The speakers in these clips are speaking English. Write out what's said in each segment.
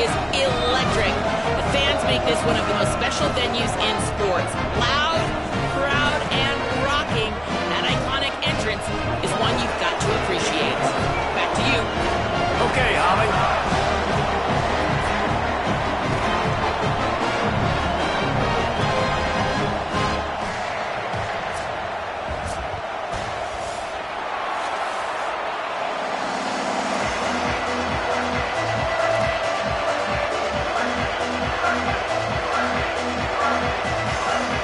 is electric. The fans make this one of the most special venues in sports. Loud, proud, and rocking. That iconic entrance is one you've got to appreciate. Back to you. Okay, Holly.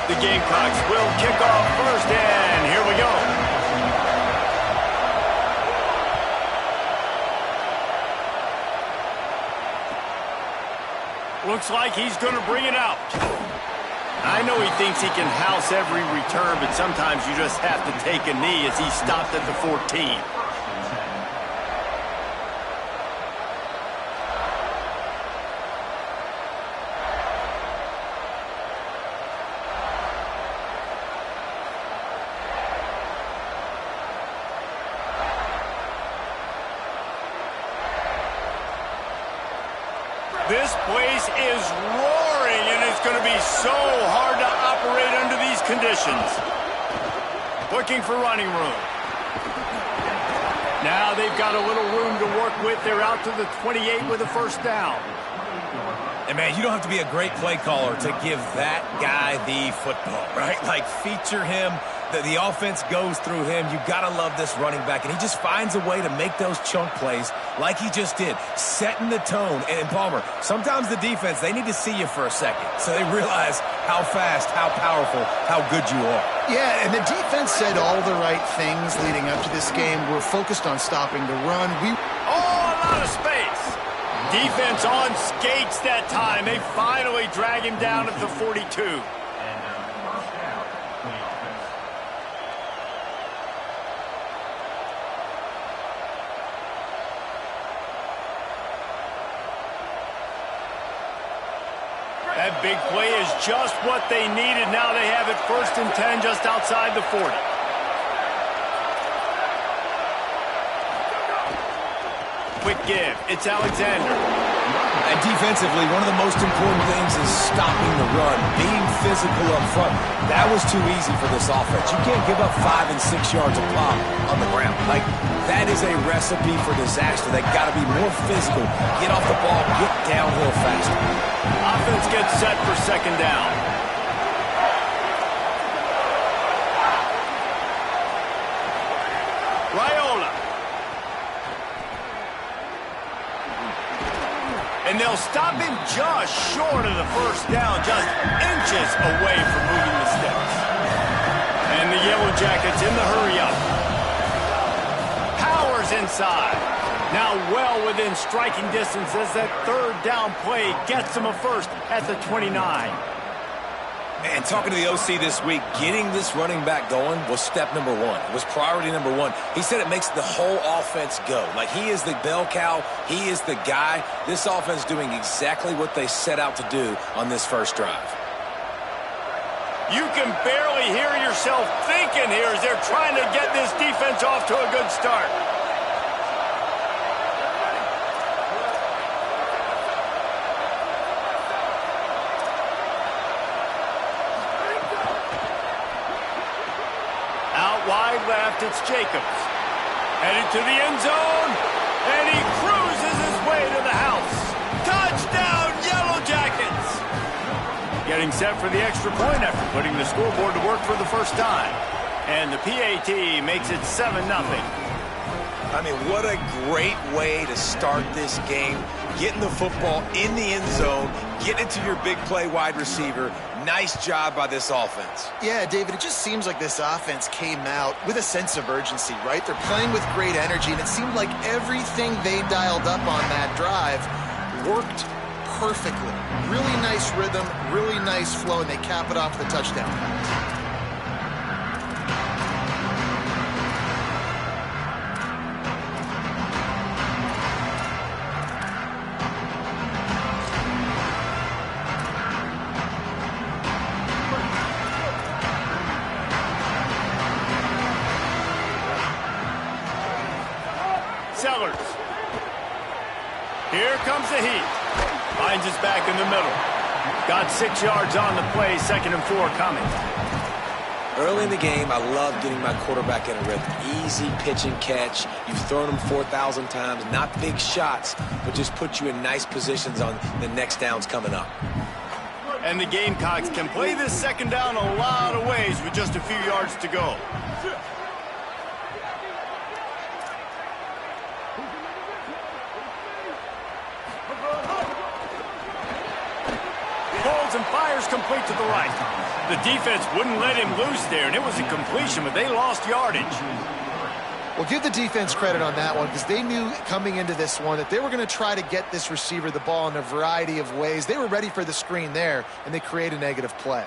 The Gamecocks will kick off first, and here we go. Looks like he's going to bring it out. I know he thinks he can house every return, but sometimes you just have to take a knee as he stopped at the 14. This place is roaring, and it's going to be so hard to operate under these conditions. Looking for running room. Now they've got a little room to work with. They're out to the 28 with a first down. And, man, you don't have to be a great play caller to give that guy the football, right? Like, feature him. The offense goes through him. You've got to love this running back. And he just finds a way to make those chunk plays like he just did, setting the tone. And, Palmer, sometimes the defense, they need to see you for a second so they realize how fast, how powerful, how good you are. Yeah, and the defense said all the right things leading up to this game. We're focused on stopping the run. Oh, a lot of space. Defense on skates that time. They finally drag him down at the 42. That big play is just what they needed. Now they have it 1st and 10 just outside the 40. Quick give. It's Alexander. And defensively, one of the most important things is stopping the run, being physical up front. That was too easy for this offense. You can't give up 5 and 6 yards a pop on the ground. Like, that is a recipe for disaster. They got to be more physical, get off the ball, get downhill faster. Offense gets set for 2nd down. Raiola. And they'll stop him just short of the 1st down, just inches away from moving the sticks. And the Yellow Jackets in the hurry-up. Powers inside. Now well within striking distance as that 3rd down play gets him a first at the 29. And talking to the OC this week, getting this running back going was step number 1. It was priority number 1. He said it makes the whole offense go. Like, he is the bell cow. He is the guy. This offense doing exactly what they set out to do on this first drive. You can barely hear yourself thinking here as they're trying to get this defense off to a good start. Wide left, it's Jacobs. Headed to the end zone, and he cruises his way to the house. Touchdown, Yellow Jackets! Getting set for the extra point after putting the scoreboard to work for the first time. And the PAT makes it 7-0. I mean, what a great way to start this game. Getting the football in the end zone, getting it to your big play wide receiver. Nice job by this offense. Yeah, David, it just seems like this offense came out with a sense of urgency, right? They're playing with great energy, and it seemed like everything they dialed up on that drive worked perfectly. Really nice rhythm, really nice flow, and they cap it off with a touchdown. Sellers. Here comes the heat. Finds his back in the middle. Got 6 yards on the play, 2nd and 4 coming. Early in the game, I love getting my quarterback in a rhythm. Easy pitch and catch. You've thrown them 4,000 times. Not big shots, but just put you in nice positions on the next downs coming up. And the Gamecocks can play this 2nd down a lot of ways with just a few yards to go. Holds and fires complete to the right. The defense wouldn't let him loose there, and it was a completion, but they lost yardage. Well, give the defense credit on that one because they knew coming into this one that they were going to try to get this receiver the ball in a variety of ways. They were ready for the screen there, and they create a negative play.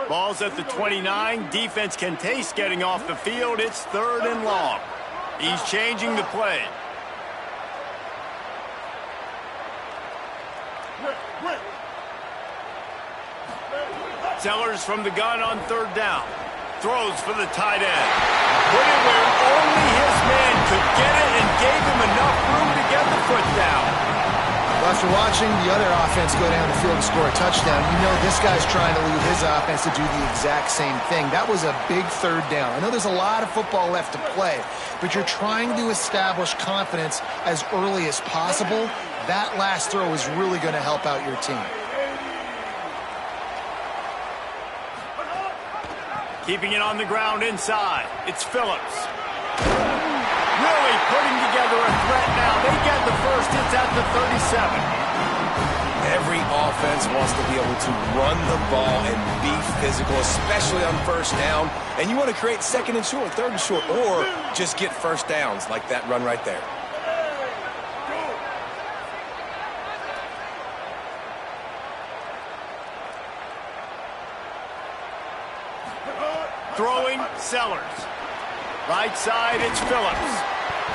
Ball's at the 29. Defense can taste getting off the field. It's 3rd and long. He's changing the play. Sellers from the gun on 3rd down. Throws for the tight end. Put it where only his man could get it and gave him enough room to get the foot down. Well, after watching the other offense go down the field and score a touchdown, you know this guy's trying to lead his offense to do the exact same thing. That was a big 3rd down. I know there's a lot of football left to play, but you're trying to establish confidence as early as possible. That last throw is really going to help out your team. Keeping it on the ground inside. It's Phillips. Really putting together a threat now. They get the first. It's at the 37. Every offense wants to be able to run the ball and be physical, especially on 1st down. And you want to create 2nd and short, 3rd and short, or just get 1st downs like that run right there. Throwing, Sellers. Right side, it's Phillips.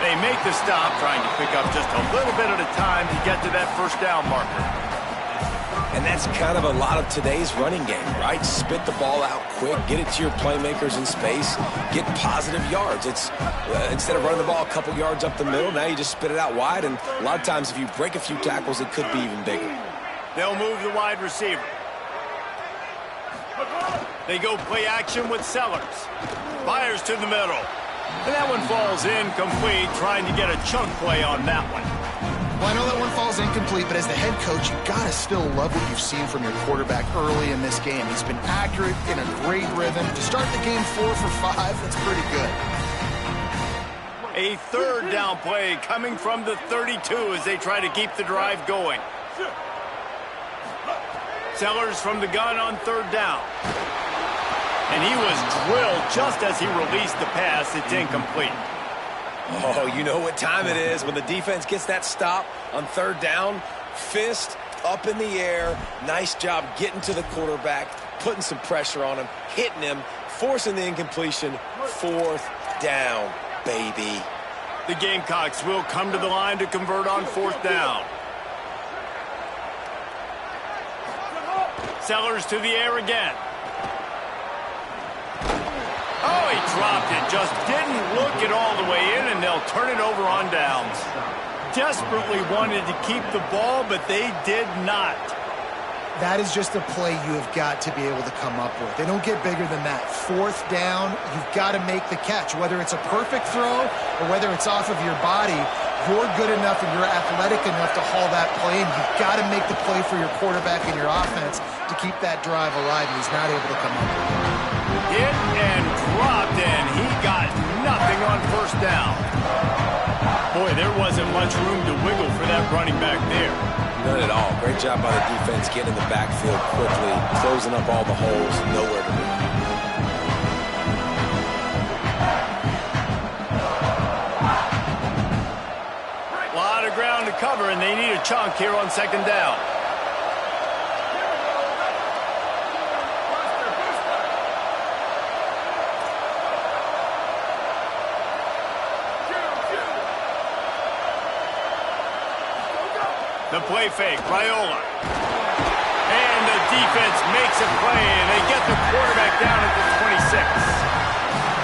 They make the stop, trying to pick up just a little bit at a time to get to that 1st down marker. And that's kind of a lot of today's running game, right? Spit the ball out quick, get it to your playmakers in space, get positive yards. It's instead of running the ball a couple yards up the middle, now you just spit it out wide, and a lot of times if you break a few tackles, it could be even bigger. They'll move the wide receiver. They go play action with Sellers. Fires to the middle. And that one falls incomplete, trying to get a chunk play on that one. Well, I know that one falls incomplete, but as the head coach, you've got to still love what you've seen from your quarterback early in this game. He's been accurate, in a great rhythm. To start the game 4 for 5, that's pretty good. A 3rd down play coming from the 32 as they try to keep the drive going. Sellers from the gun on 3rd down. And he was drilled just as he released the pass. It's incomplete. Oh, you know what time it is when the defense gets that stop on 3rd down. Fist up in the air. Nice job getting to the quarterback, putting some pressure on him, hitting him, forcing the incompletion. 4th down, baby. The Gamecocks will come to the line to convert on 4th down. Sellers to the air again. Oh, he dropped it. Just didn't look it all the way in, and they'll turn it over on downs. Desperately wanted to keep the ball, but they did not. That is just a play you have got to be able to come up with. They don't get bigger than that. 4th down, you've got to make the catch. Whether it's a perfect throw or whether it's off of your body, you're good enough and you're athletic enough to haul that play in. You've got to make the play for your quarterback and your offense to keep that drive alive, and he's not able to come up with it. Hit and dropped, and he got nothing on 1st down. Boy, there wasn't much room to wiggle for that running back there. None at all. Great job by the defense getting in the backfield quickly, closing up all the holes, nowhere to be. A lot of ground to cover, and they need a chunk here on 2nd down. The play fake, Raiola. And the defense makes a play, and they get the quarterback down at the 26.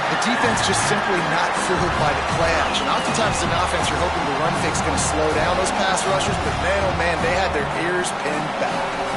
The defense just simply not fooled by the play action. Oftentimes as an offense, you're hoping the run fake is going to slow down those pass rushers, but man, oh man, they had their ears pinned back.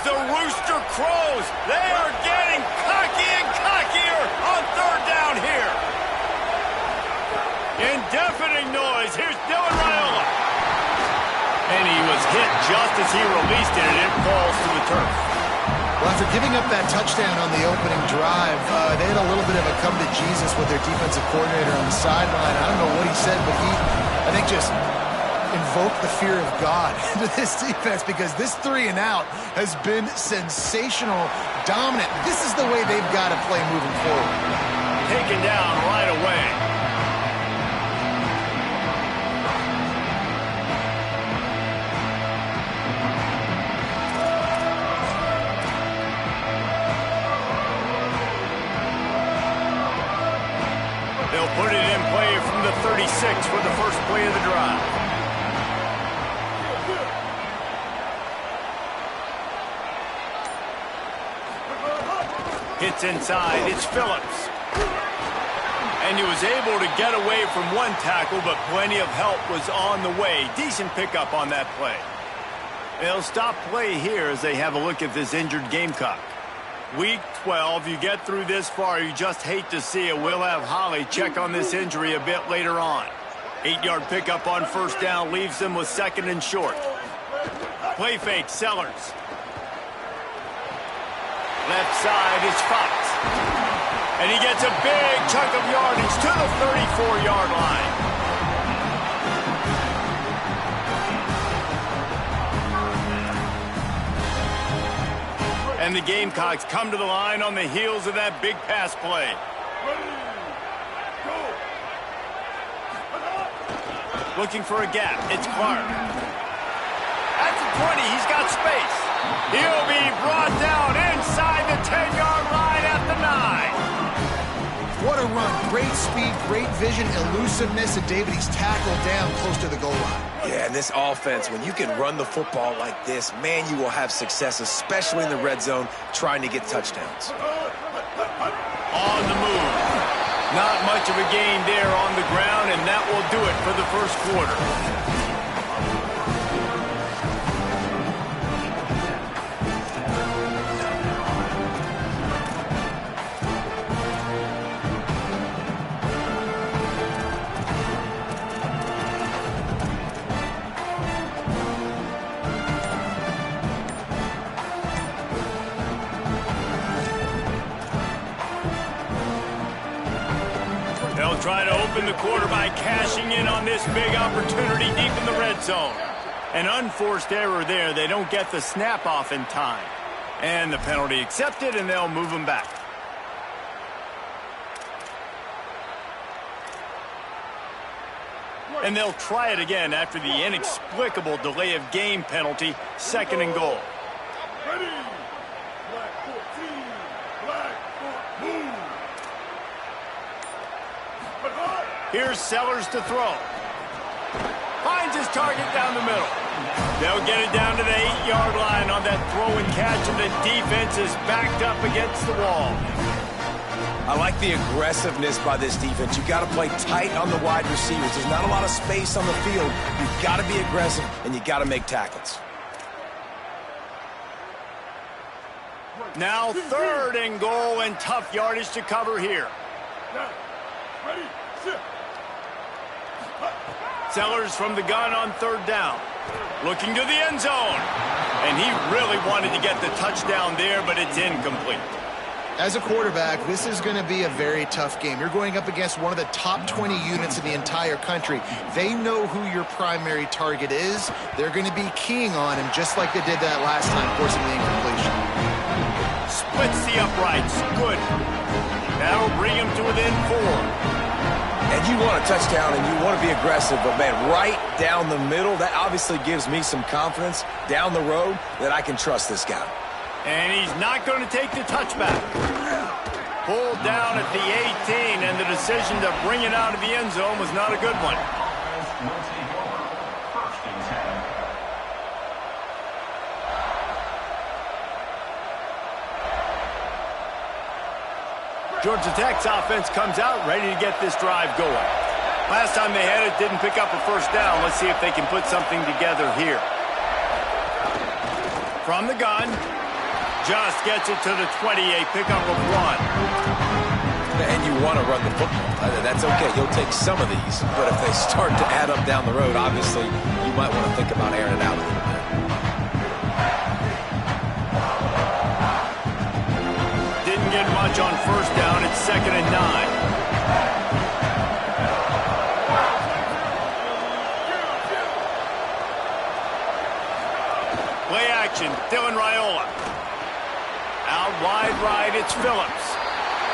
The rooster crows. They are getting cocky and cockier on third down here. In deafening noise, here's Dylan Raiola. And he was hit just as he released it, and it falls to the turf. Well, after giving up that touchdown on the opening drive, they had a little bit of a come to Jesus with their defensive coordinator on the sideline. I don't know what he said, but he, I think, just invoke the fear of God into this defense, because this 3-and-out has been sensational, dominant. This is the way they've got to play moving forward. Taken down right away. They'll put it in play from the 36 for the first play of the drive. Hits inside, it's Phillips. And he was able to get away from one tackle, but plenty of help was on the way. Decent pickup on that play. They'll stop play here as they have a look at this injured Gamecock. Week 12, you get through this far, you just hate to see it. We'll have Holly check on this injury a bit later on. 8-yard pickup on first down leaves them with second and short. Play fake, Sellers. Left side is Fox. And he gets a big chunk of yardage to the 34-yard line. And the Gamecocks come to the line on the heels of that big pass play. Looking for a gap. It's Clark. At the 20, he's got space. He'll be brought down inside the 10-yard line at the 9. What a run. Great speed, great vision, elusiveness, and David, he's tackled down close to the goal line. Yeah, and this offense, when you can run the football like this, man, you will have success, especially in the red zone, trying to get touchdowns. On the move. Not much of a gain there on the ground, and that will do it for the first quarter. They'll try to open the quarter by cashing in on this big opportunity deep in the red zone. An unforced error there. They don't get the snap off in time. And the penalty accepted, and they'll move them back. And they'll try it again after the inexplicable delay of game penalty, second and goal. Ready. Black 14. Black move. Here's Sellers to throw. Finds his target down the middle. They'll get it down to the 8-yard line on that throw and catch, and the defense is backed up against the wall. I like the aggressiveness by this defense. You've got to play tight on the wide receivers. There's not a lot of space on the field. You've got to be aggressive, and you've got to make tackles. Now third and goal, and tough yardage to cover here. Ready, sit. Sellers from the gun on third down. Looking to the end zone. And he really wanted to get the touchdown there, but it's incomplete. As a quarterback, this is going to be a very tough game. You're going up against one of the top 20 units in the entire country. They know who your primary target is. They're going to be keying on him just like they did that last time, forcing the incompletion. Splits the uprights. Good. That'll bring him to within 4. And you want a touchdown and you want to be aggressive, but man, right down the middle, that obviously gives me some confidence down the road that I can trust this guy. And he's not going to take the touchback. Pulled down at the 18, and the decision to bring it out of the end zone was not a good one. Georgia Tech's offense comes out ready to get this drive going. Last time they had it, didn't pick up a first down. Let's see if they can put something together here. From the gun, just gets it to the 28, pickup of 1. And you want to run the football. That's okay. You'll take some of these. But if they start to add up down the road, obviously, you might want to think about airing it out a little bit. Didn't get much on first down. It's 2nd and 9. Play action, Dylan Raiola. Out wide right, it's Phillips.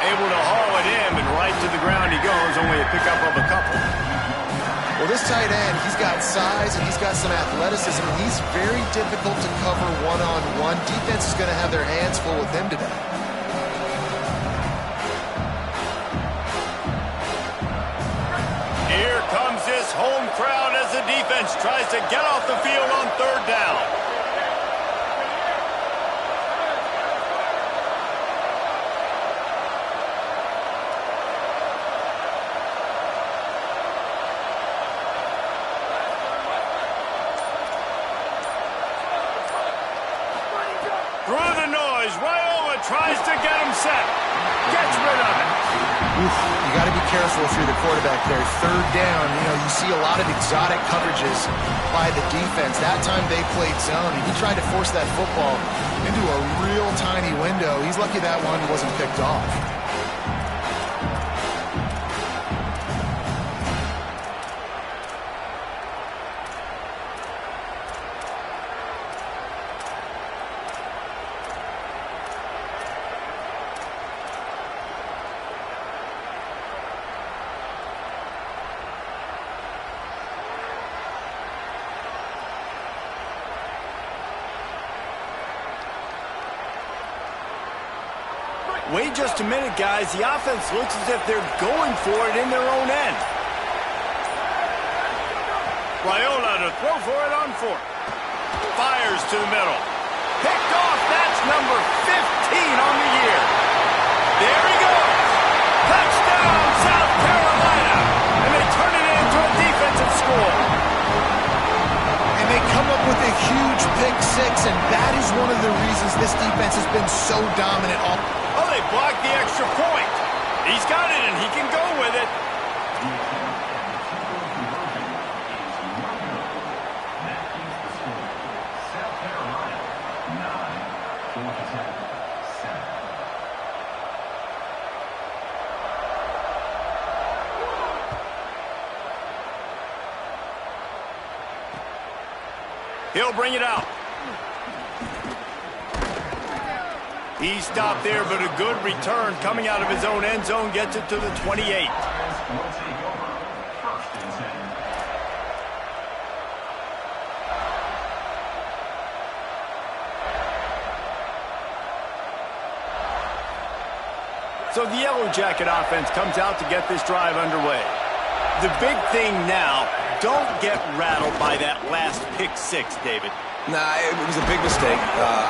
Able to haul it in, and right to the ground he goes, only a pickup of a couple. Well, this tight end, he's got size and he's got some athleticism. He's very difficult to cover one-on-one. Defense is going to have their hands full with him today. Here comes this home crowd as the defense tries to get off the field on 3rd down. Through the noise, Raiola tries to get him set. Gets rid of it. Oof, you got to be careful if you're the quarterback there. 3rd down, you see a lot of exotic coverages by the defense. That time they played zone, and he tried to force that football into a real tiny window. He's lucky that one wasn't picked off. Wait just a minute, guys. The offense looks as if they're going for it in their own end. Raiola to throw for it on 4th. Fires to the middle. Picked off. That's number 15 on the year. There he goes. Touchdown, South Carolina. And they turn it into a defensive score. And they come up with a huge pick 6, and that is one of the reasons this defense has been so dominant all. Oh, they blocked the extra point. He's got it, and he can go with it. He'll bring it out. He stopped there, but a good return coming out of his own end zone gets it to the 28. So the Yellow Jacket offense comes out to get this drive underway. The big thing now, don't get rattled by that last pick 6, David. Nah, it was a big mistake.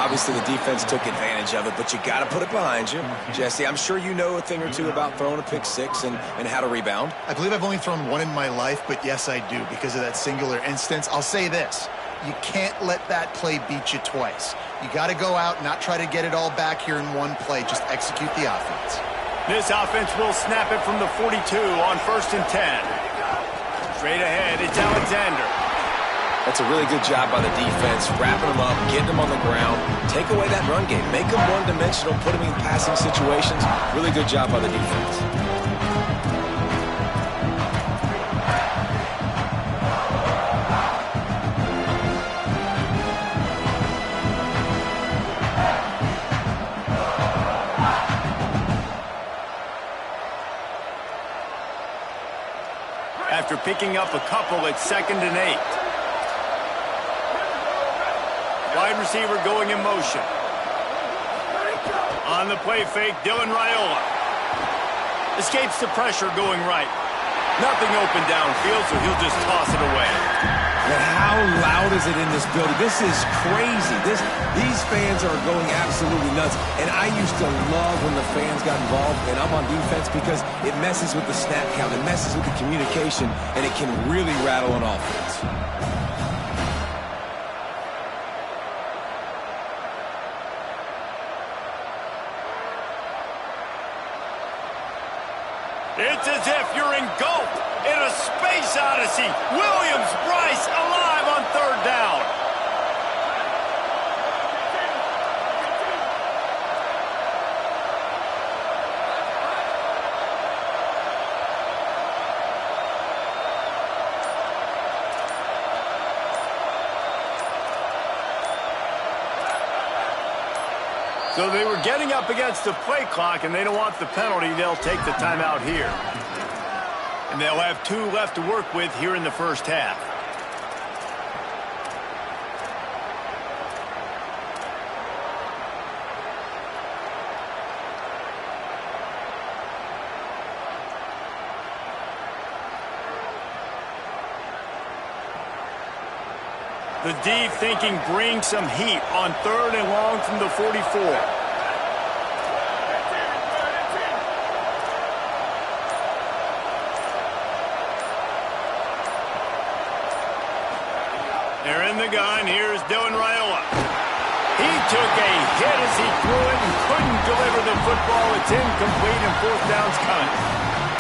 Obviously, the defense took advantage of it, but you got to put it behind you. Jesse, I'm sure you know a thing or two about throwing a pick 6 and how to rebound. I believe I've only thrown one in my life, but yes, I do because of that singular instance. I'll say this. You can't let that play beat you twice. You got to go out and not try to get it all back here in one play. Just execute the offense. This offense will snap it from the 42 on 1st and 10. Straight ahead, it's Alexander. That's a really good job by the defense, wrapping them up, getting them on the ground. Take away that run game. Make them one-dimensional, put them in passing situations. Really good job by the defense. After picking up a couple, it's 2nd and 8. Wide receiver going in motion. On the play fake, Dylan Raiola. Escapes the pressure going right. Nothing open downfield, so he'll just toss it away. And how loud is it in this building? This is crazy. These fans are going absolutely nuts. And I used to love when the fans got involved, and I'm on defense because it messes with the snap count, it messes with the communication, and it can really rattle an offense. It's as if you're engulfed in a space odyssey. Williams-Brice alive on third down. So they were getting up against the play clock, and they don't want the penalty. They'll take the timeout here. And they'll have 2 left to work with here in the first half. The D thinking bring some heat on 3rd and long from the 44. They're in the gun. Here's Dylan Raiola. He took a hit as he threw it and couldn't deliver the football. It's incomplete and 4th down's coming.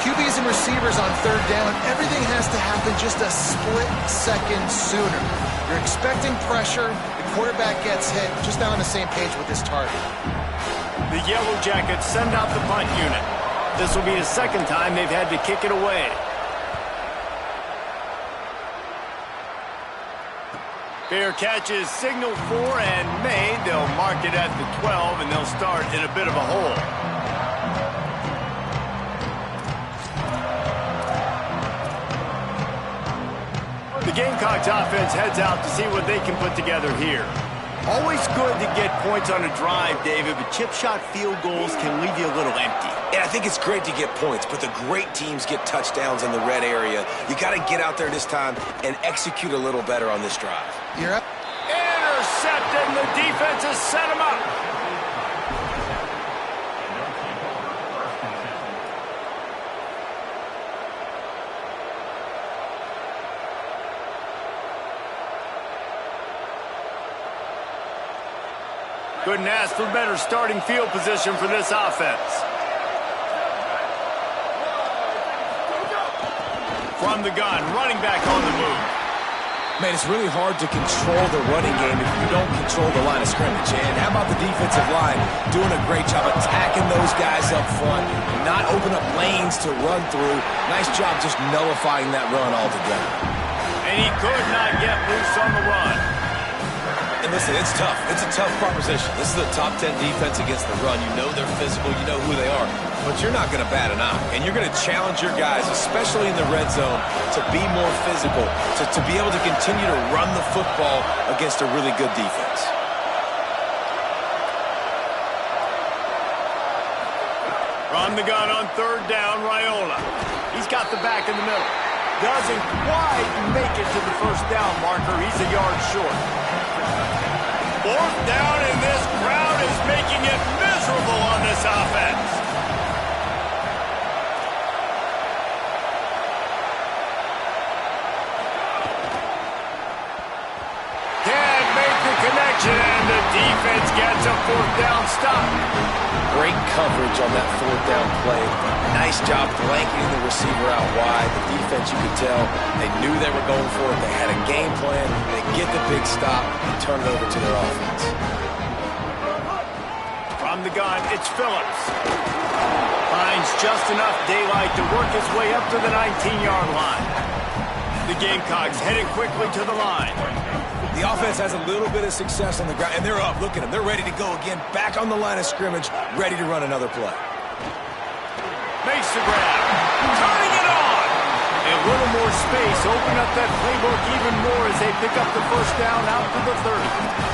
QBs and receivers on 3rd down, everything has to happen just a split second sooner. You're expecting pressure, the quarterback gets hit, just not on the same page with this target. The Yellow Jackets send out the punt unit. This will be the 2nd time they've had to kick it away. Fair catch is signaled for and made. They'll mark it at the 12, and they'll start in a bit of a hole. The Gamecocks offense heads out to see what they can put together here. Always good to get points on a drive, David, but chip shot field goals can leave you a little empty. And I think it's great to get points, but the great teams get touchdowns in the red area. You got to get out there this time and execute a little better on this drive. You're up. Intercepted, and the defense has set him up. Couldn't ask for better starting field position for this offense. From the gun, running back on the move. Man, it's really hard to control the running game if you don't control the line of scrimmage. And how about the defensive line doing a great job attacking those guys up front, not open up lanes to run through. Nice job just nullifying that run altogether. And he could not get loose on the run. And listen, it's tough. It's a tough proposition. This is a top 10 defense against the run. You know they're physical. You know who they are. But you're not going to bat an eye. And you're going to challenge your guys, especially in the red zone, to be more physical, to be able to continue to run the football against a really good defense. From the gun on 3rd down, Raiola. He's got the back in the middle. Doesn't quite make it to the 1st down marker. He's a yard short. 4th down, and this crowd is making it miserable on this offense. Can't make the connection, and the defense gets a 4th down stop. Great coverage on that 4th down play. Nice job blanketing the receiver out wide. The defense, you could tell, they knew they were going for it. They had a game plan. They get the big stop and turn it over to their offense. From the gun, it's Phillips. Finds just enough daylight to work his way up to the 19-yard line. The Gamecocks headed quickly to the line. The offense has a little bit of success on the ground, and they're up. Look at them. They're ready to go again, back on the line of scrimmage, ready to run another play. Makes the grab. Turning it on. A little more space. Open up that playbook even more as they pick up the 1st down out to the 30.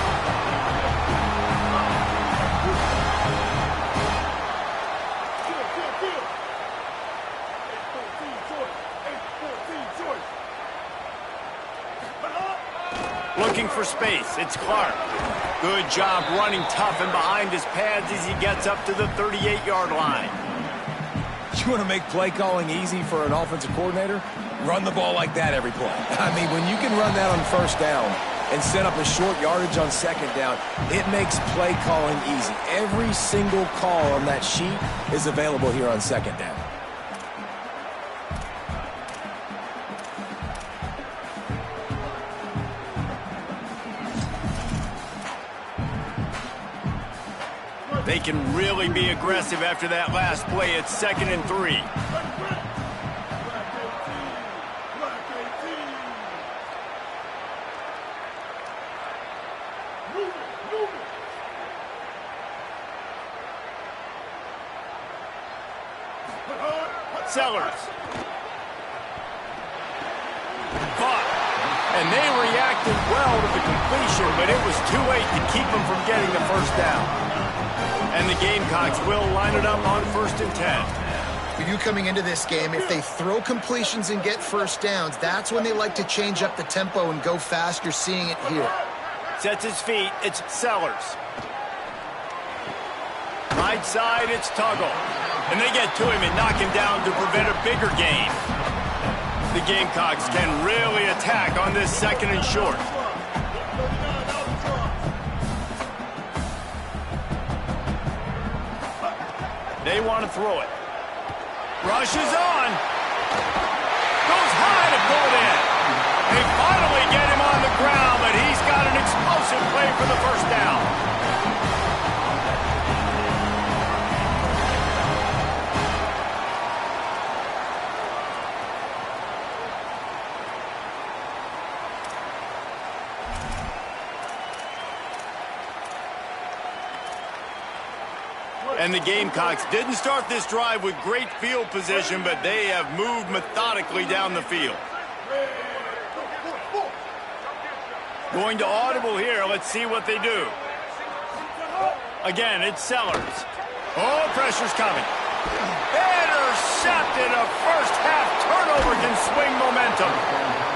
Looking for space, it's Clark. Good job running tough and behind his pads as he gets up to the 38-yard line. You want to make play calling easy for an offensive coordinator? Run the ball like that every play. I mean, when you can run that on first down and set up a short yardage on second down, it makes play calling easy. Every single call on that sheet is available here on second down. They can really be aggressive after that last play. It's 2nd and 3. Black 18. Move it. Sellers. Caught. And they reacted well to the completion, but it was too late to keep them from getting the first down. And the Gamecocks will line it up on 1st and 10. For you coming into this game, if they throw completions and get first downs, that's when they like to change up the tempo and go fast. You're seeing it here. Sets his feet, it's Sellers. Right side, it's Tuggle. And they get to him and knock him down to prevent a bigger gain. The Gamecocks can really attack on this 2nd and short. They want to throw it. Rushes on. Goes high to pull it in. They finally get him on the ground, but he's got an explosive play for the first down. And the Gamecocks didn't start this drive with great field position, but they have moved methodically down the field. Going to audible here. Let's see what they do. Again, it's Sellers. Oh, pressure's coming. Intercepted. A first-half turnover can swing momentum.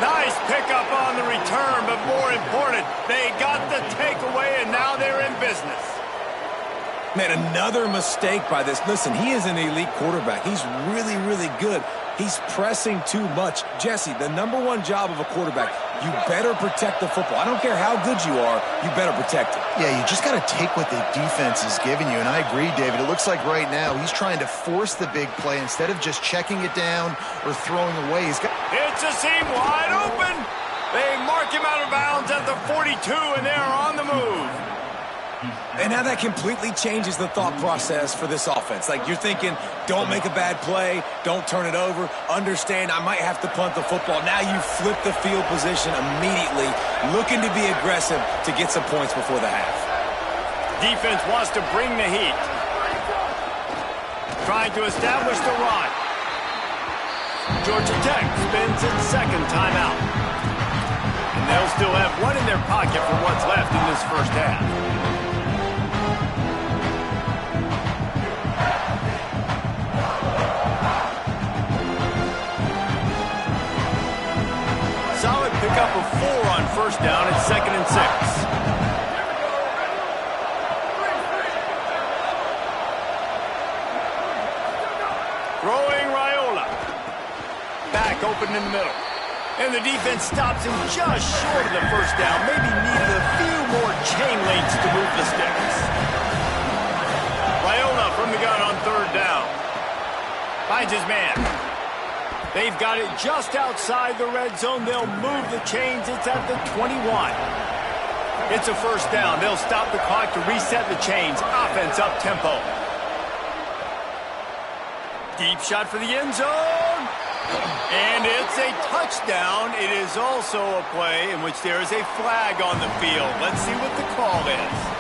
Nice pickup on the return, but more important, they got the takeaway, and now they're in business. Man, another mistake by this. Listen, he is an elite quarterback. He's really, really good. He's pressing too much. Jesse, the #1 job of a quarterback, you better protect the football. I don't care how good you are, you better protect it. Yeah, you just got to take what the defense is giving you, and I agree, David. It looks like right now he's trying to force the big play instead of just checking it down or throwing away. It's a seam wide open. They mark him out of bounds at the 42, and they're on the move. And now that completely changes the thought process for this offense. Like, you're thinking, don't make a bad play, don't turn it over, understand I might have to punt the football. Now you flip the field position immediately, looking to be aggressive to get some points before the half. Defense wants to bring the heat. Trying to establish the run. Georgia Tech spins its 2nd timeout. And they'll still have one in their pocket for what's left in this first half. Solid pickup of 4 on first down at 2nd and 6. Throwing Raiola. Back open in the middle. And the defense stops him just short of the first down. Maybe needed a few more chain links to move the sticks. Raiola from the gun on 3rd down. Finds his man. They've got it just outside the red zone. They'll move the chains. It's at the 21. It's a first down. They'll stop the clock to reset the chains. Offense up tempo. Deep shot for the end zone. And it's a touchdown. It is also a play in which there is a flag on the field. Let's see what the call is.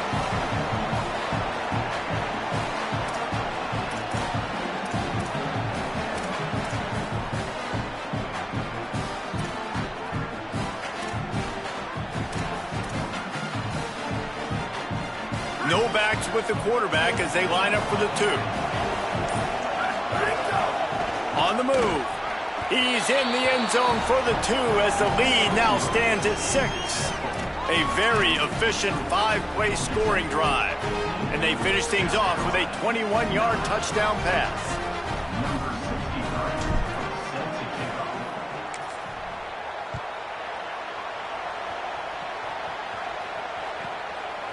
No backs with the quarterback as they line up for the 2. On the move. He's in the end zone for the 2 as the lead now stands at 6. A very efficient 5-play scoring drive. And they finish things off with a 21-yard touchdown pass.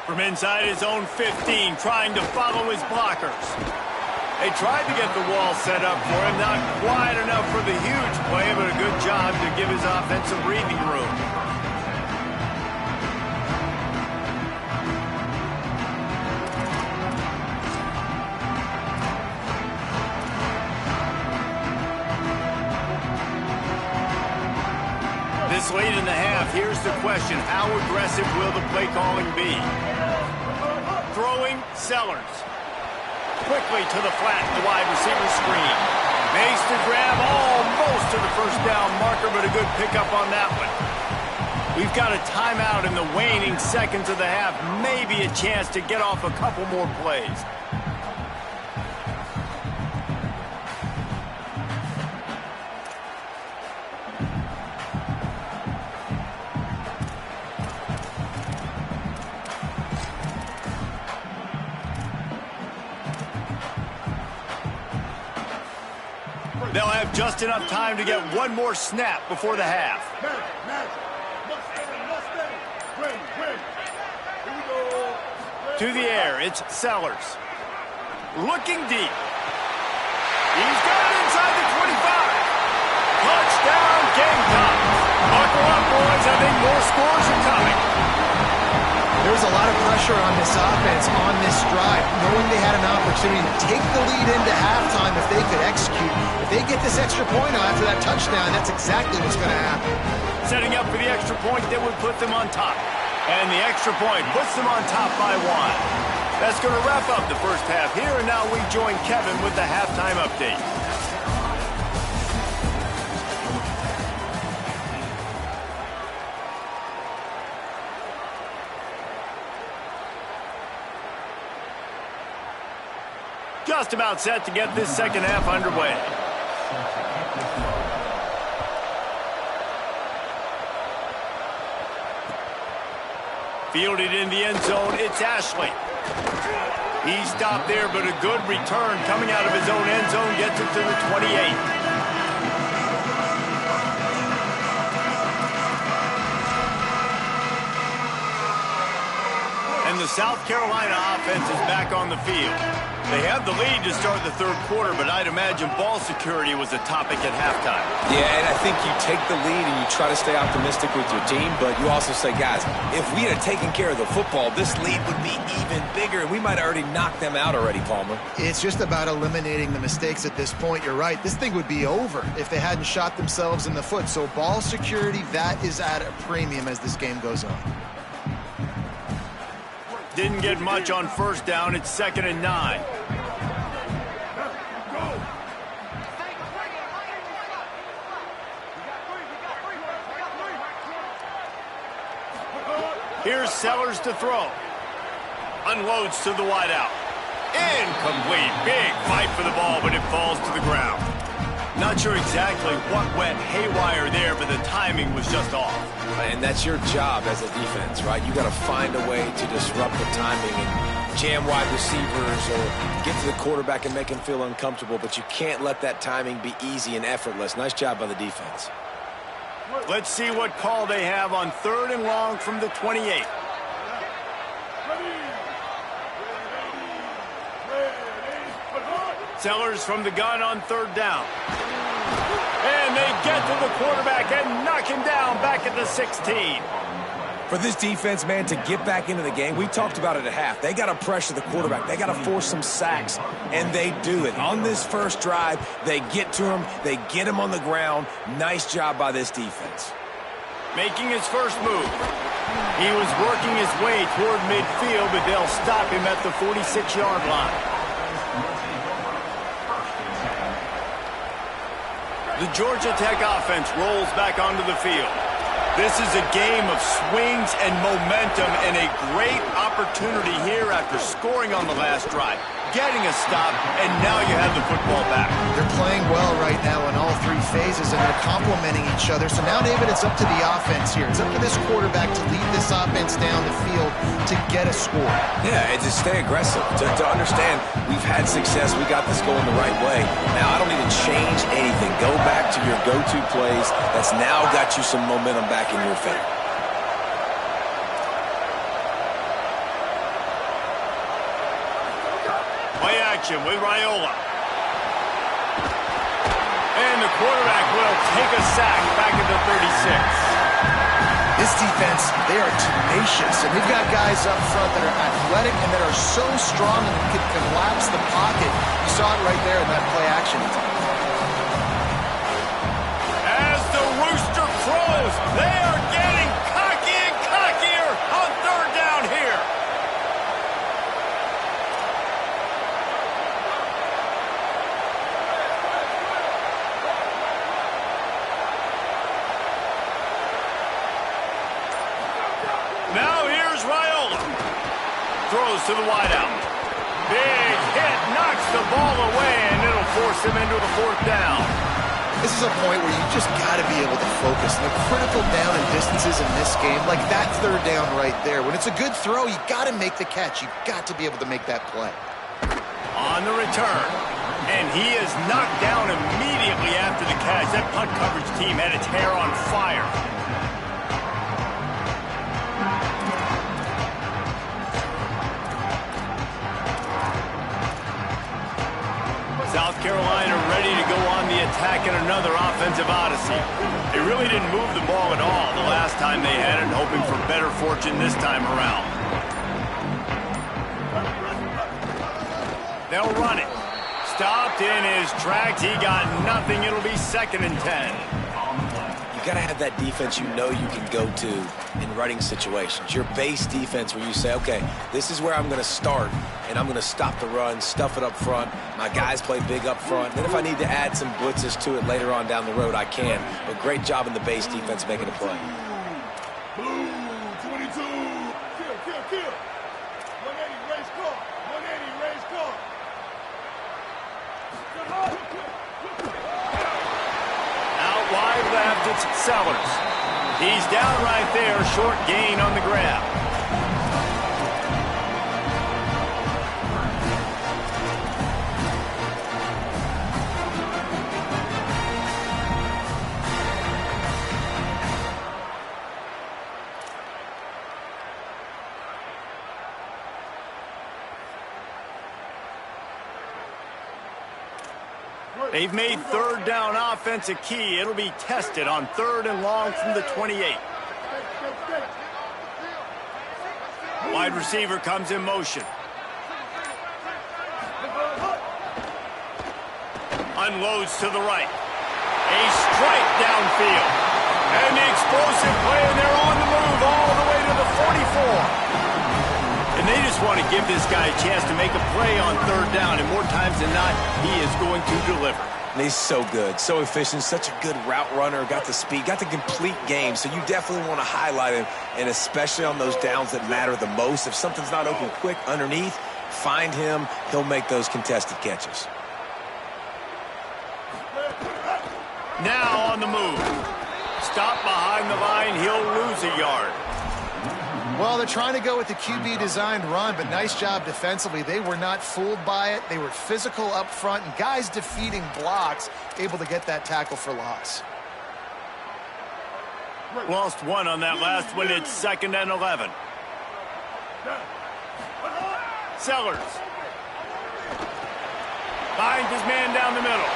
From inside his own 15, trying to follow his blockers. They tried to get the wall set up for him, not quite enough for the huge play, but a good job to give his offense some breathing room. This late in the half, here's the question. How aggressive will the play calling be? Throwing, Sellers. Quickly to the flat, the wide receiver screen. Makes the grab almost to the first down marker, but a good pickup on that one. We've got a timeout in the waning seconds of the half. Maybe a chance to get off a couple more plays. They'll have just enough time to get one more snap before the half. To the air, it's Sellers. Looking deep. He's got it inside the 25. Touchdown, Gamecocks. Buckle up, boys. I think more scores are coming. There's a lot of pressure on this offense on this drive, knowing they had an opportunity to take the lead into halftime if they could execute. If they get this extra point after that touchdown, that's exactly what's going to happen. Setting up for the extra point that would put them on top. And the extra point puts them on top by 1. That's going to wrap up the first half here, and now we join Kevin with the halftime update. Just about set to get this second half underway. Fielded in the end zone, it's Ashley. He stopped there, but a good return coming out of his own end zone gets it to the 28. And the South Carolina offense is back on the field. They have the lead to start the third quarter, but I'd imagine ball security was a topic at halftime. Yeah, and I think you take the lead and you try to stay optimistic with your team, but you also say, guys, if we had taken care of the football, this lead would be even bigger, and we might have already knocked them out already, Palmer. It's just about eliminating the mistakes at this point. You're right. This thing would be over if they hadn't shot themselves in the foot. So ball security, that is at a premium as this game goes on. Didn't get much on first down. It's 2nd and 9. Here's Sellers to throw. Unloads to the wideout. Incomplete. Big fight for the ball, but it falls to the ground. Not sure exactly what went haywire there, but the timing was just off. And that's your job as a defense, right? You got to find a way to disrupt the timing and jam wide receivers or get to the quarterback and make him feel uncomfortable, but you can't let that timing be easy and effortless. Nice job by the defense. Let's see what call they have on 3rd and long from the 28. Sellers from the gun on 3rd down. And they get to the quarterback and knock him down back at the 16. For this defense, man, to get back into the game, we talked about it at half. They got to pressure the quarterback. They got to force some sacks, and they do it. On this first drive, they get to him. They get him on the ground. Nice job by this defense. Making his first move. He was working his way toward midfield, but they'll stop him at the 46-yard line. The Georgia Tech offense rolls back onto the field. This is a game of swings and momentum and a great opportunity here after scoring on the last drive. getting a stop, and now you have the football back. They're playing well right now in all three phases, and they're complementing each other. So now, David, it's up to the offense here. It's up to this quarterback to lead this offense down the field to get a score. Yeah, and to stay aggressive, to understand we've had success, we got this going the right way. Now, I don't need to change anything. Go back to your go-to plays. That's now got you some momentum back in your favor. Play action with Raiola. And the quarterback will take a sack back at the 36. This defense, they are tenacious, and they've got guys up front that are athletic and that are so strong and can collapse the pocket. You saw it right there in that play action. As the rooster crows, they are getting cocky and cockier on third down here. Now here's Raiola. Throws to the wideout. Big hit, knocks the ball away, and it'll force him into the fourth down. This is a point where you just got to be able to focus. And the critical down and distances in this game, like that third down right there. When it's a good throw, you got to make the catch. You got to be able to make that play. On the return. And he is knocked down immediately after the catch. That punt coverage team had its hair on fire. South Carolina ready to go on the attack in another offensive odyssey. They really didn't move the ball at all the last time they had it, hoping for better fortune this time around. They'll run it. Stopped in his tracks. He got nothing. It'll be 2nd and 10. You got to have that defense you know you can go to in running situations. Your base defense where you say, okay, this is where I'm going to start, and I'm going to stop the run, stuff it up front. My guys play big up front. Then if I need to add some blitzes to it later on down the road, I can. But great job in the base defense making a play. Blue 22. Kill. 180 race car. 180 race car. Out wide left, it's Sellers. He's down right there, short gain on the grab. They've made third down offense a key. It'll be tested on 3rd and long from the 28. Wide receiver comes in motion. Unloads to the right. A strike downfield. And the explosive play, and they're on the move all the way to the 44. And they just want to give this guy a chance to make a play on 3rd down, and more times than not, he is going to deliver. And he's so good, so efficient, such a good route runner, got the speed, got the complete game, so you definitely want to highlight him, and especially on those downs that matter the most. If something's not open quick underneath, find him, he'll make those contested catches. Now on the move. Stop behind the line, he'll lose a yard. Well, they're trying to go with the QB-designed run, but nice job defensively. They were not fooled by it. They were physical up front, and guys defeating blocks, able to get that tackle for loss. Lost one on that last one. It's 2nd and 11. Sellers. Finds his man down the middle.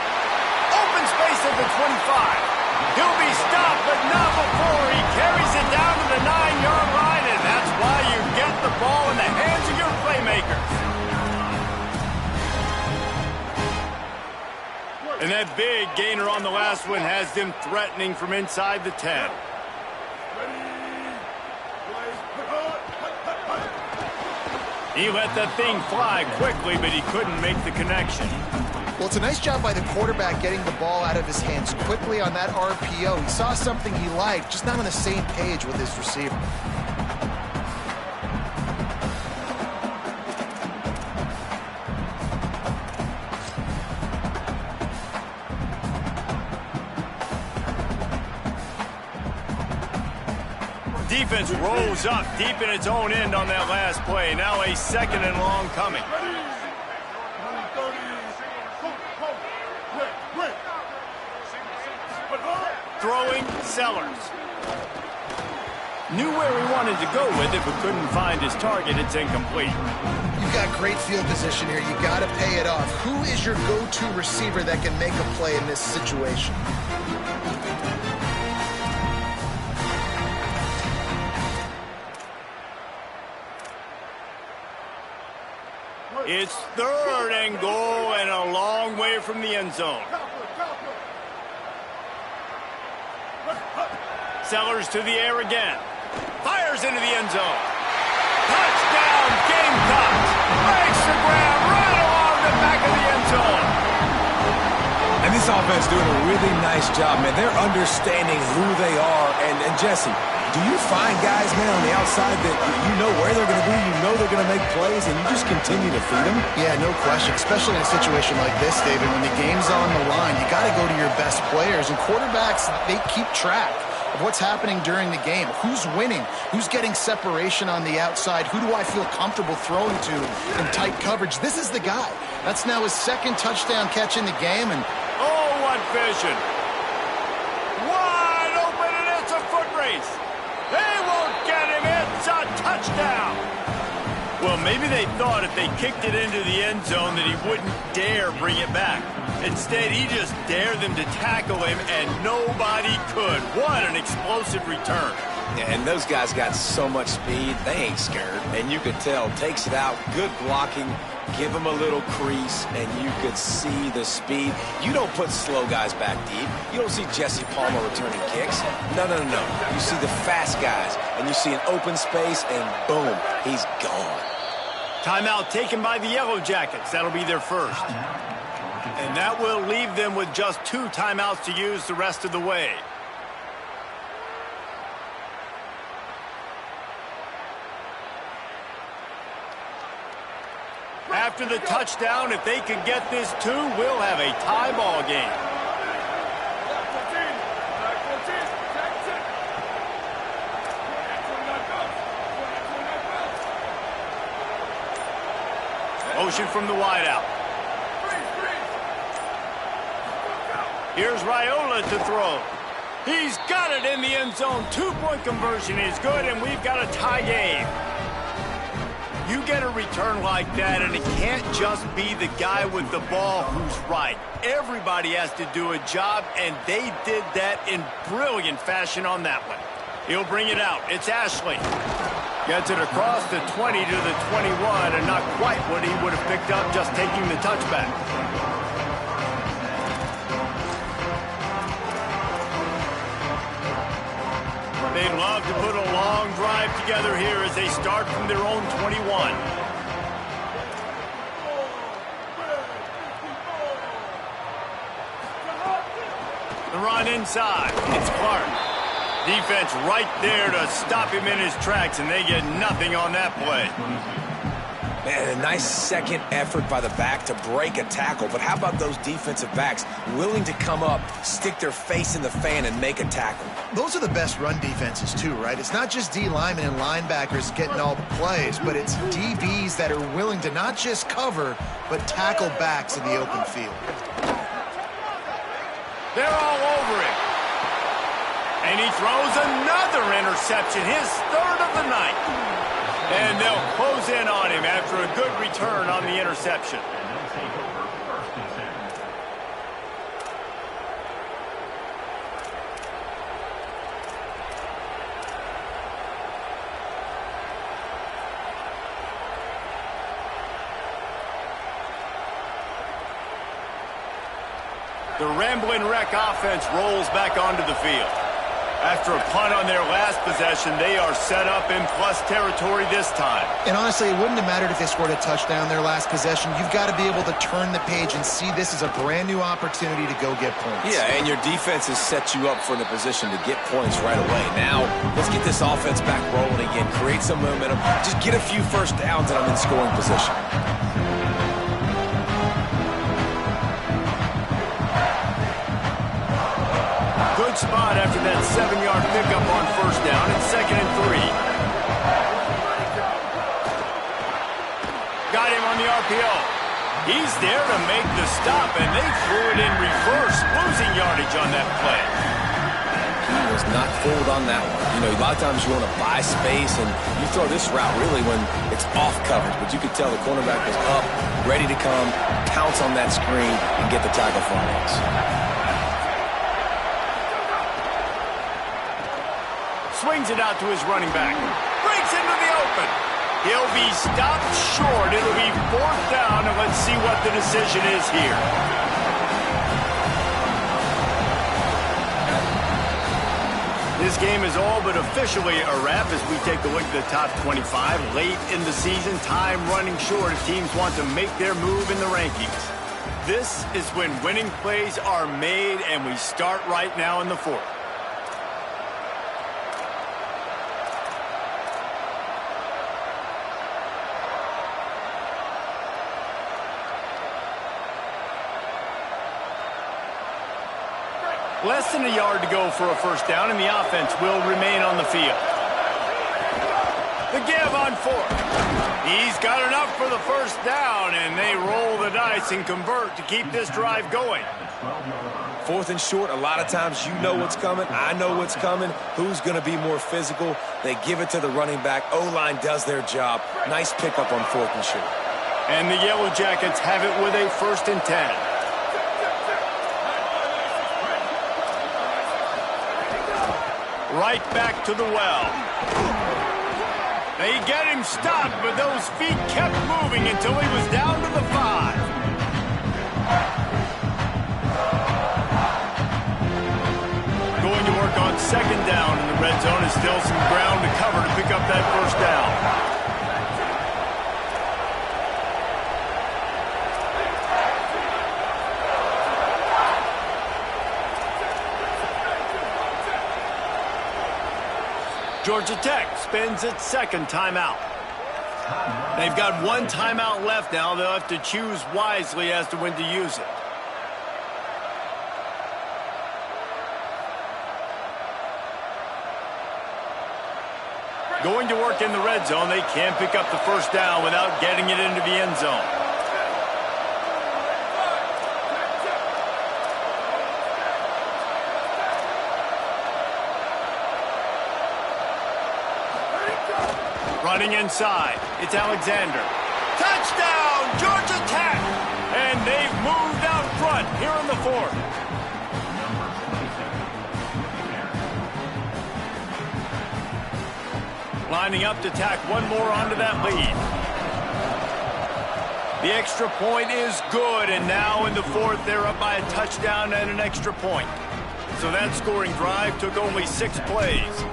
Open space at the 25. He'll be stopped, but not before he carries it down to the 9-yard line, and that's why you get the ball in the hands of your playmakers. And that big gainer on the last one has them threatening from inside the 10. He let that thing fly quickly, but he couldn't make the connection. Well, it's a nice job by the quarterback getting the ball out of his hands quickly on that RPO. He saw something he liked, just not on the same page with his receiver. defense rolls up deep in its own end on that last play. Now a second and long coming. Throwing Sellers. Knew where he wanted to go with it, but couldn't find his target. It's incomplete. You've got great field position here. You got to pay it off. Who is your go-to receiver that can make a play in this situation? It's third and goal and a long way from the end zone. Sellers to the air again. Fires into the end zone. Touchdown, Gamecocks. Breaks the ground right along the back of the end zone. And this offense doing a really nice job, man. They're understanding who they are. And Jesse, do you find guys, man, on the outside that you know where they're going to be, you know they're going to make plays, and you just continue to feed them? Yeah, no question, especially in a situation like this, David, when the game's on the line, you got to go to your best players, and quarterbacks, they keep track of what's happening during the game. Who's winning? Who's getting separation on the outside? Who do I feel comfortable throwing to in tight coverage? This is the guy. That's now his second touchdown catch in the game, and oh, what vision. Wide open, and it's a foot race. They won't get him. It's a touchdown. Well, maybe they thought if they kicked it into the end zone that he wouldn't dare bring it back. Instead, he just dared them to tackle him, and nobody could. What an explosive return. Yeah, and those guys got so much speed, they ain't scared. And you could tell, takes it out, good blocking, give him a little crease, and you could see the speed. You don't put slow guys back deep. You don't see Jesse Palmer returning kicks. No. You see the fast guys, and you see an open space, and boom, he's gone. Timeout taken by the Yellow Jackets. That'll be their first. And that will leave them with just 2 timeouts to use the rest of the way. After the touchdown, if they can get this 2, we'll have a tie ball game. Motion from the wideout. Here's Raiola to throw. He's got it in the end zone. 2-point conversion is good, and we've got a tie game. You get a return like that, and it can't just be the guy with the ball who's right. Everybody has to do a job, and they did that in brilliant fashion on that one. He'll bring it out. It's Ashley. Gets it across the 20 to the 21, and not quite what he would have picked up just taking the touchback. They'd love to put a long drive together here as they start from their own 21. The run inside. It's Clark. Defense right there to stop him in his tracks, and they get nothing on that play. Man, a nice second effort by the back to break a tackle. But how about those defensive backs willing to come up, stick their face in the fan, and make a tackle? those are the best run defenses too, right? It's not just D linemen and linebackers getting all the plays, but it's DBs that are willing to not just cover, but tackle backs in the open field. They're all over it. And he throws another interception, his third of the night. And they'll close in on him after a good return on the interception. The Ramblin' Wreck offense rolls back onto the field. After a punt on their last possession, they are set up in plus territory this time. And honestly, it wouldn't have mattered if they scored a touchdown their last possession. You've got to be able to turn the page and see this as a brand new opportunity to go get points. Yeah, and your defense has set you up for the position to get points right away. Now, let's get this offense back rolling again, create some momentum, just get a few first downs and I'm in scoring position. Good spot after that 7-yard pickup on first down. It's 2nd and 3. RPO. He's there to make the stop, and they threw it in reverse, losing yardage on that play. He was not fooled on that one. You know, a lot of times you want to buy space, and you throw this route really when it's off coverage. But you could tell the cornerback was up, ready to come, pounce on that screen, and get the tackle for Hicks. Swings it out to his running back. Breaks into the open. He'll be stopped short. It'll be 4th down, and let's see what the decision is here. This game is all but officially a wrap as we take a look at the top 25. Late in the season, time running short as teams want to make their move in the rankings. This is when winning plays are made, and we start right now in the 4th. Less than a yard to go for a 1st down, and the offense will remain on the field. The give on 4th. He's got enough for the 1st down, and they roll the dice and convert to keep this drive going. 4th and short, a lot of times you know what's coming. I know what's coming. Who's going to be more physical? They give it to the running back. O-line does their job. Nice pickup on 4th and short. And the Yellow Jackets have it with a 1st and 10. Right back to the well. They get him stopped, but those feet kept moving until he was down to the 5. Going to work on 2nd down in the red zone is still some ground to cover to pick up that 1st down. Georgia Tech spends its 2nd timeout. They've got 1 timeout left now. They'll have to choose wisely as to when to use it. Going to work in the red zone. They can't pick up the 1st down without getting it into the end zone. Running inside, it's Alexander. Touchdown, Georgia Tech! And they've moved out front here in the 4th. Lining up to tack one more onto that lead. The extra point is good, and now in the 4th, they're up by a touchdown and an extra point. So that scoring drive took only 6 plays.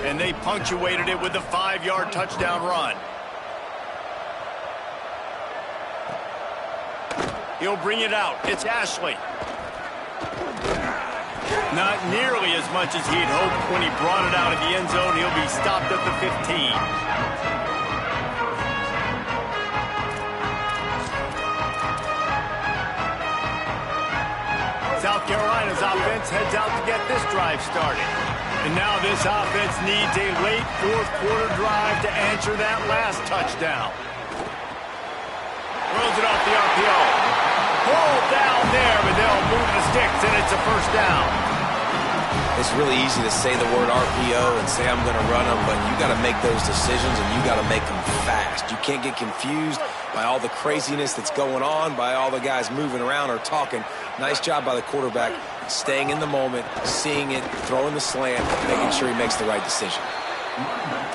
And they punctuated it with a 5-yard touchdown run. He'll bring it out. It's Ashley. Not nearly as much as he'd hoped when he brought it out of the end zone. He'll be stopped at the 15. South Carolina's offense heads out to get this drive started. And now this offense needs a late 4th quarter drive to answer that last touchdown. Throws it off the RPO. Pulled down there, but they'll move the sticks, and it's a 1st down. It's really easy to say the word RPO and say I'm going to run them, but you got to make those decisions, and you got to make them fast. You can't get confused by all the craziness that's going on, by all the guys moving around or talking. Nice job by the quarterback, staying in the moment, seeing it, throwing the slant, making sure he makes the right decision.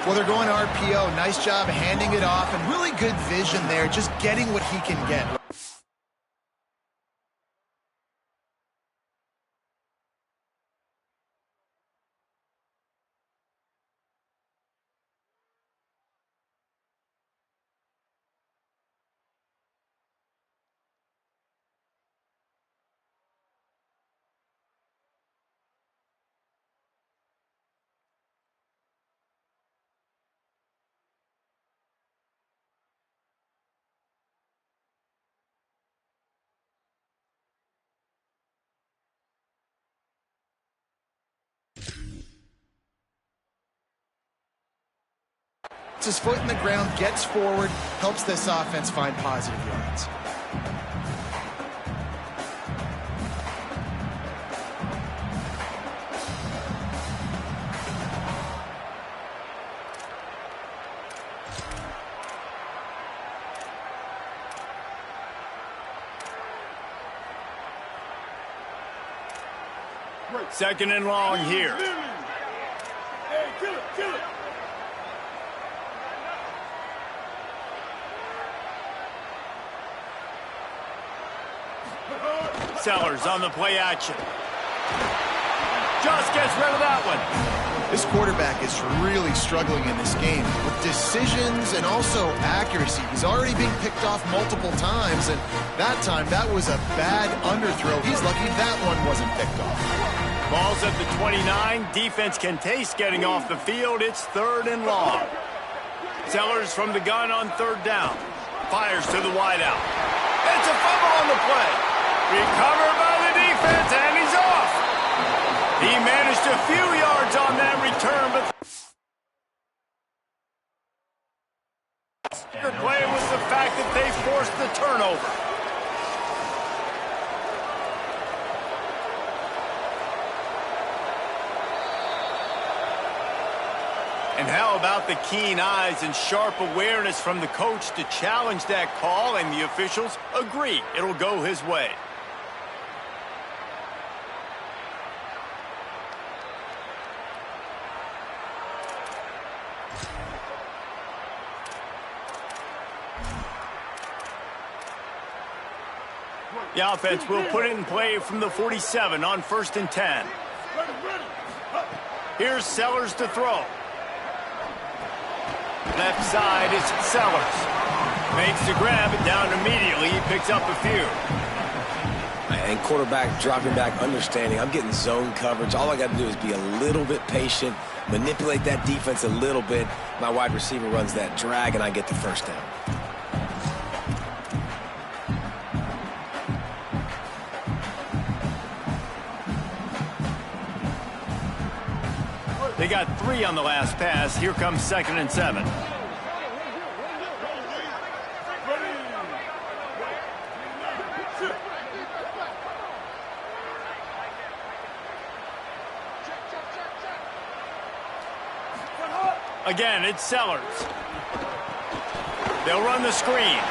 Well, they're going RPO. Nice job handing it off, and really good vision there, just getting what he can get. His foot in the ground, gets forward, helps this offense find positive yards. Second and long here. Hey, kill it, kill it. Sellers on the play action. Just gets rid of that one. This quarterback is really struggling in this game with decisions and also accuracy. He's already being picked off multiple times, and that time, that was a bad underthrow. He's lucky that one wasn't picked off. Ball's at the 29. Defense can taste getting off the field. It's third and long. Sellers from the gun on third down. Fires to the wideout. It's a fumble on the play. Recovered by the defense, and he's off. He managed a few yards on that return, but the play was the fact that they forced the turnover. And how about the keen eyes and sharp awareness from the coach to challenge that call, and the officials agree it'll go his way. The offense will put it in play from the 47 on 1st and 10. Here's Sellers to throw. Left side is Sellers. Makes the grab and down immediately. He picks up a few. And quarterback dropping back, understanding I'm getting zone coverage. All I got to do is be a little bit patient, manipulate that defense a little bit. My wide receiver runs that drag, and I get the first down. They got 3 on the last pass. Here comes 2nd and 7. Again, it's Sellers. They'll run the screen.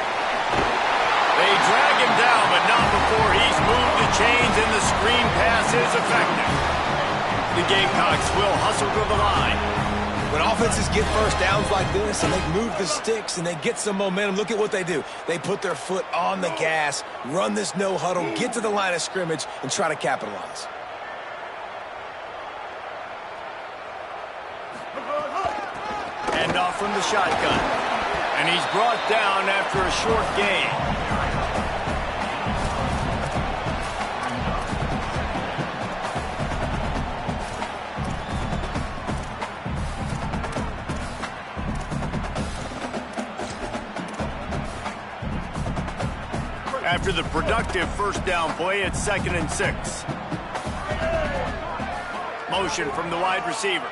They drag him down, but not before he's moved the chains, and the screen pass is effective. The Gamecocks will hustle to the line. When offenses get first downs like this and they move the sticks and they get some momentum, look at what they do. They put their foot on the gas, run this no huddle, get to the line of scrimmage, and try to capitalize. Hand off from the shotgun. And he's brought down after a short gain. After the productive first down play, it's 2nd and 6. Motion from the wide receiver.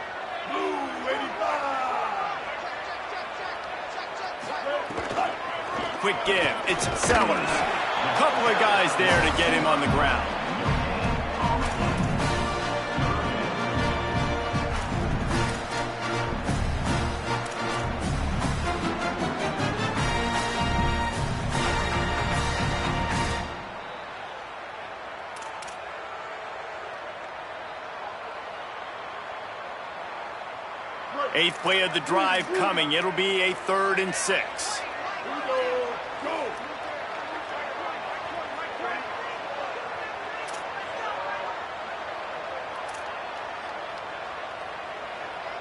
Quick give. It's Sellers. A couple of guys there to get him on the ground. Eighth play of the drive coming. It'll be a 3rd and 6.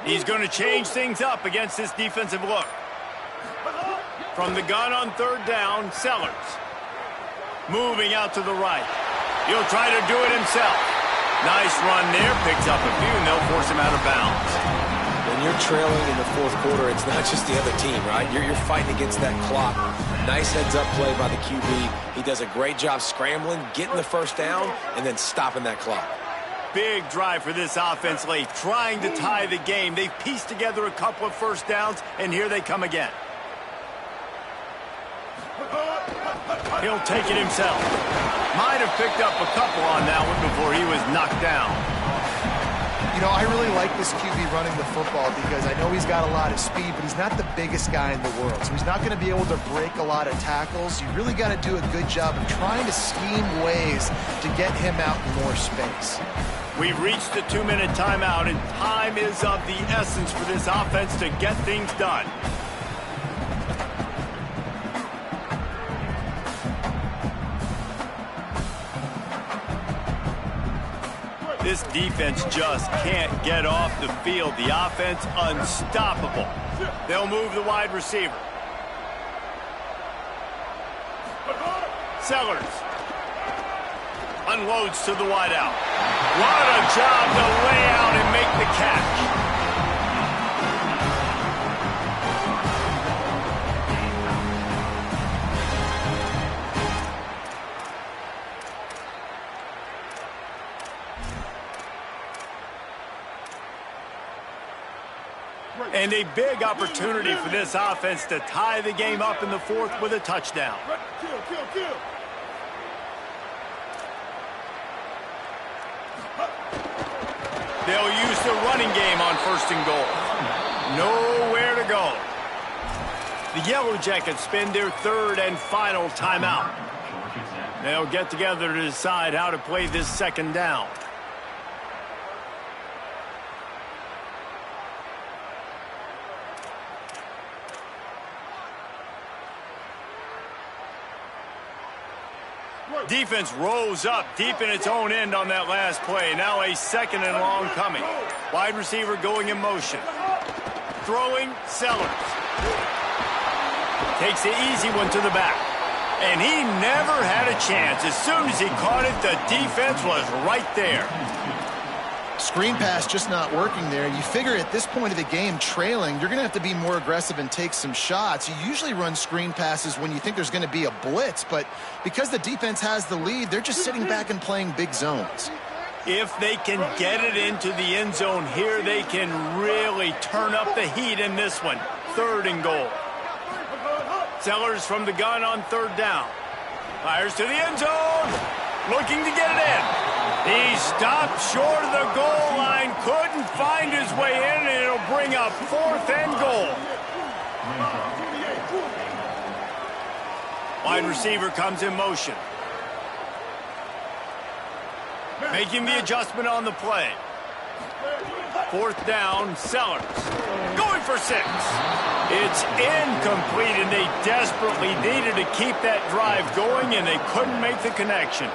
He's going to change things up against this defensive look. From the gun on 3rd down, Sellers. Moving out to the right. He'll try to do it himself. Nice run there. Picks up a few, and they'll force him out of bounds. When you're trailing in the 4th quarter, it's not just the other team, right? You're fighting against that clock. Nice heads-up play by the QB. He does a great job scrambling, getting the first down, and then stopping that clock. Big drive for this offense late, trying to tie the game. They've pieced together a couple of first downs, and here they come again. He'll take it himself. Might have picked up a couple on that one before he was knocked down. You know, I really like this QB running the football because I know he's got a lot of speed, but he's not the biggest guy in the world. So he's not going to be able to break a lot of tackles. You really got to do a good job of trying to scheme ways to get him out in more space. We've reached the 2-minute timeout, and time is of the essence for this offense to get things done. This defense just can't get off the field. The offense unstoppable. They'll move the wide receiver. Sellers unloads to the wideout. What a job to lay out and make the catch. And a big opportunity for this offense to tie the game up in the fourth with a touchdown. Kill. They'll use the running game on 1st and goal. Nowhere to go. The Yellow Jackets spend their 3rd and final timeout. They'll get together to decide how to play this 2nd down. Defense rose up deep in its own end on that last play. Now a 2nd and long coming. Wide receiver going in motion. Throwing, Sellers. Takes the easy one to the back. And he never had a chance. As soon as he caught it, the defense was right there. Screen pass just not working there. You figure at this point of the game, trailing, you're going to have to be more aggressive and take some shots. You usually run screen passes when you think there's going to be a blitz, but because the defense has the lead, they're just sitting back and playing big zones. If they can get it into the end zone here, they can really turn up the heat in this one. 3rd and goal. Sellers from the gun on 3rd down. Fires to the end zone. Looking to get it in. He stopped short of the goal line, couldn't find his way in, and it'll bring up 4th and goal. Wide receiver comes in motion. Making the adjustment on the play. 4th down, Sellers. Going for 6. It's incomplete, and they desperately needed to keep that drive going, and they couldn't make the connection.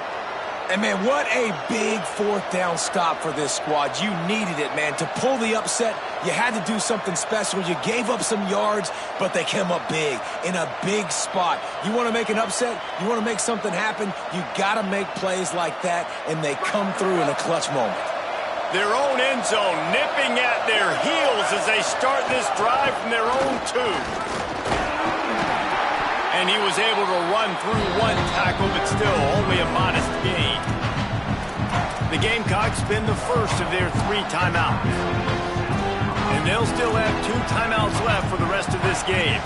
And, man, what a big 4th down stop for this squad. You needed it, man. To pull the upset, you had to do something special. You gave up some yards, but they came up big, in a big spot. You want to make an upset? You want to make something happen? You got to make plays like that, and they come through in a clutch moment. Their own end zone nipping at their heels as they start this drive from their own 2. And he was able to run through 1 tackle, but still only a modest gain. The Gamecocks spend the first of their 3 timeouts. And they'll still have 2 timeouts left for the rest of this game.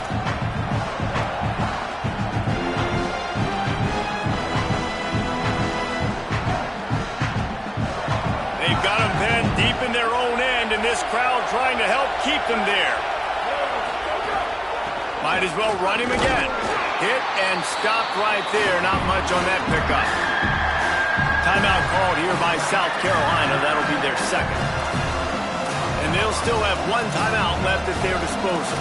They've got them pinned deep in their own end, and this crowd trying to help keep them there. Might as well run him again. Hit and stopped right there. Not much on that pickup. Timeout called here by South Carolina. That'll be their 2nd. And they'll still have 1 timeout left at their disposal.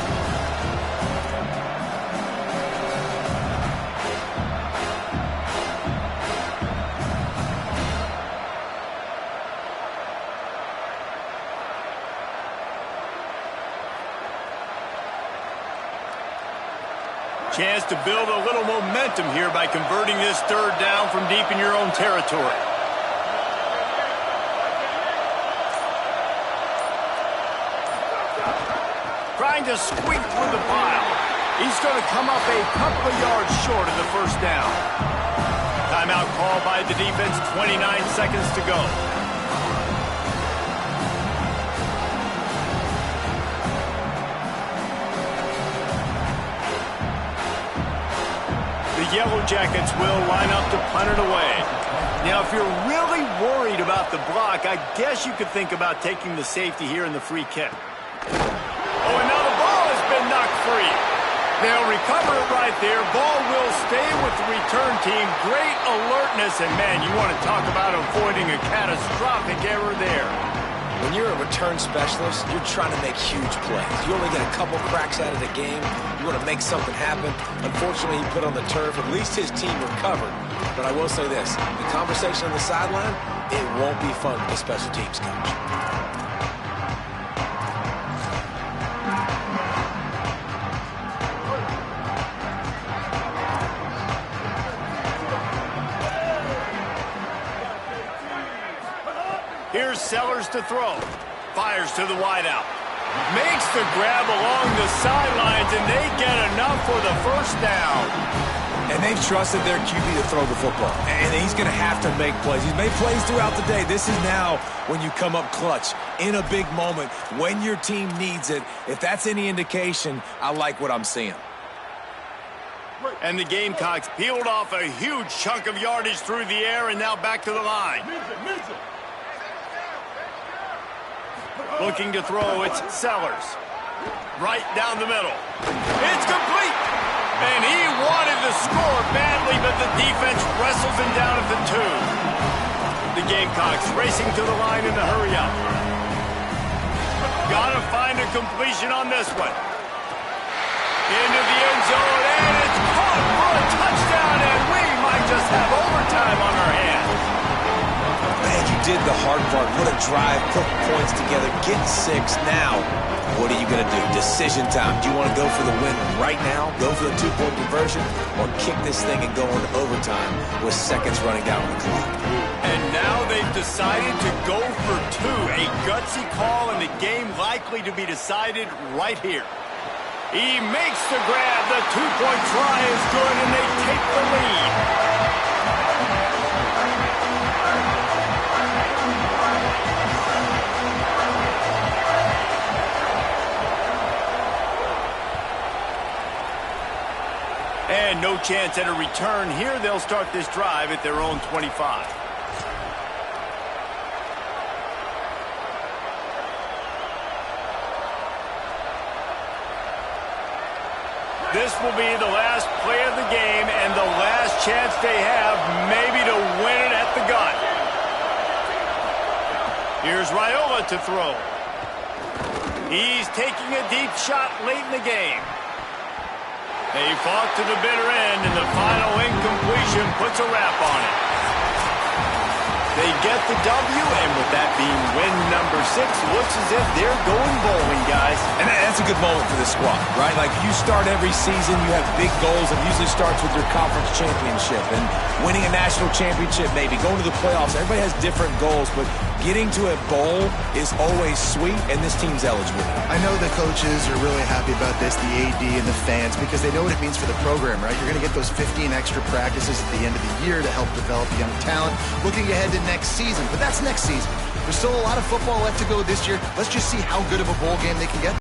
Chance to build a little momentum here by converting this 3rd down from deep in your own territory. Trying to squeak through the pile. He's going to come up a couple of yards short of the 1st down. Timeout called by the defense, 29 seconds to go. The Yellow Jackets will line up to punt it away. Now, if you're really worried about the block, I guess you could think about taking the safety here in the free kick. Oh, and now the ball has been knocked free. They'll recover it right there. Ball will stay with the return team. Great alertness, and man, you want to talk about avoiding a catastrophic error there. When you're a return specialist, you're trying to make huge plays. You only get a couple cracks out of the game. You want to make something happen. Unfortunately, he put on the turf. At least his team recovered. But I will say this, the conversation on the sideline, it won't be fun with the special teams coach. Here's Sellers to throw. Fires to the wideout. Makes the grab along the sidelines, and they get enough for the first down. And they've trusted their QB to throw the football. And he's going to have to make plays. He's made plays throughout the day. This is now when you come up clutch in a big moment when your team needs it. If that's any indication, I like what I'm seeing. And the Gamecocks peeled off a huge chunk of yardage through the air and now back to the line. Looking to throw, it's Sellers. Right down the middle. It's complete! And he wanted to score badly, but the defense wrestles him down at the 2. The Gamecocks racing to the line in the hurry-up. Gotta find a completion on this one. Into the end zone, and it's caught for a touchdown, and we might just have overtime on our hands. Man, you did the hard part. What a drive, put points together, get 6 now. What are you going to do? Decision time. Do you want to go for the win right now, go for the 2-point conversion, or kick this thing and go into overtime with seconds running down on the clock? And now they've decided to go for 2. A gutsy call, and the game likely to be decided right here. He makes the grab. The 2-point try is good, and they take the lead. And no chance at a return here. They'll start this drive at their own 25. This will be the last play of the game and the last chance they have maybe to win it at the gun. Here's Raiola to throw. He's taking a deep shot late in the game. They fought to the bitter end, and the final incompletion puts a wrap on it. They get the W, and with that being win number 6, looks as if they're going bowling, guys. And that's a good moment for this squad, right? Like, you start every season, you have big goals, and usually starts with your conference championship and winning a national championship, maybe going to the playoffs. Everybody has different goals, but getting to a bowl is always sweet, and this team's eligible. I know the coaches are really happy about this, the AD and the fans, because they know what it means for the program, right? You're going to get those 15 extra practices at the end of the year to help develop young talent, looking ahead to next season. But that's next season. There's still a lot of football left to go this year. Let's just see how good of a bowl game they can get.